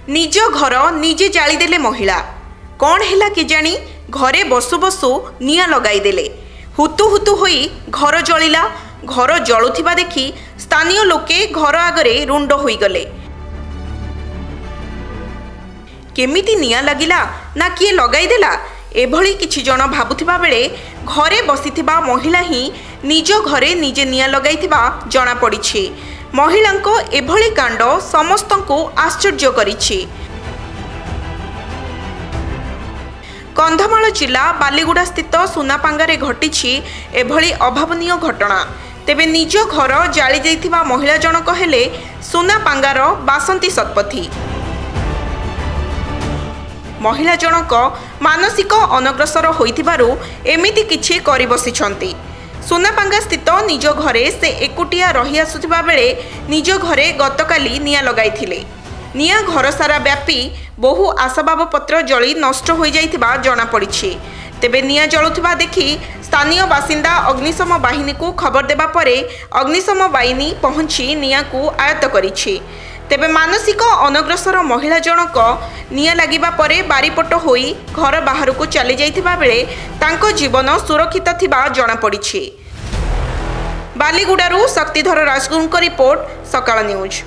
निज घर निजे जालीदेले महिला कौन है केजाणी घरे बसु बसु निया लगाईदेले हुतु हुतु होई घर जलिला। घर जलुथिबा देखि स्थानीय लोके घर आगरे रुंड होईगले। केमिति निया लागिला ना किए लगाईदेला एभली किछि जन भाबुथिबा बेले घरे बसिथिबा महिला ही निज घरे निजे निया लगाईथिबा जणा पड़िछि। महिलांको एभली कांड समस्तंको आश्चर्य करिछि। कंधमाल जिला बालीगुड़ा स्थित सुनापांगारे घटिछि एभली अभावनीय घटना। तेबे निज घर जाली जाइथिबा महिला जनक हेले सुनापांगार बासंती शतपथी। महिला जनक मानसिक अनग्रसर होइथिबारु एमिति किछि करि बसिछंती। सुनापांगा स्थित निज घरे से एकुटिया रही आसुथिबा बेले निज घरे गतकाली निया लगाइथिले। निया घर सारा व्यापी बहु आसबाब पत्र जली नष्ट हो जाइथिबा जणा पड़िछि। तेबे निया जलुथिबा देखि स्थानीय बासिंदा अग्निशम बाहिनी को खबर देबा परे अग्निशम बाहिनी पहुंची निया को आयत्त करिछि। तेबे मानसिक अनग्रसर महिला जनक निया लागिबा परे बारीपट होई घर बाहर को चली जाइथिबा बेले तांको जीवन सुरक्षित थिबा जणा पड़िछि। बालीगुड़ारू शक्तिधर राजगुरुଙ୍କ रिपोर्ट सकाळ न्यूज।